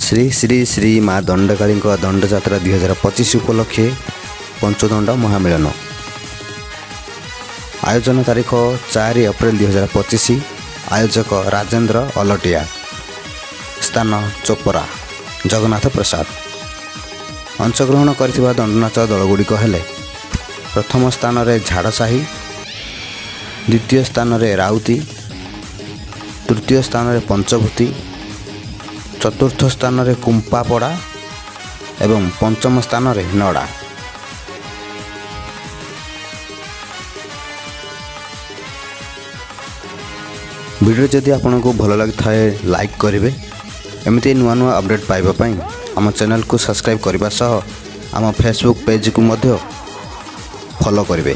श्री श्री श्री माँ दंडकाली दंडजात्रा 2025 उपलक्षे पंचदंड महामिलन। आयोजन तारीख 4 एप्रिल 2025। आयोजक राजेंद्र अलटिया। स्थान चोपरा जगन्नाथ प्रसाद। अंशग्रहण करथिबा दंडनाच दलगुड़िक हेले प्रथम स्थान रे झाड़साही, द्वितीय स्थान रे राउती, तृतीय स्थान रे पंचभूति, चतुर्थ स्थान रे कुंपापड़ा एवं पंचम स्थान रे नड़ा। वीडियो जदि आपको भल लगी थाए लाइक करेंगे। एमती नुआ नुआ अपडेट पाइबा पई आम चैनल को सब्सक्राइब करने सह आम फेसबुक पेज को फॉलो करेंगे।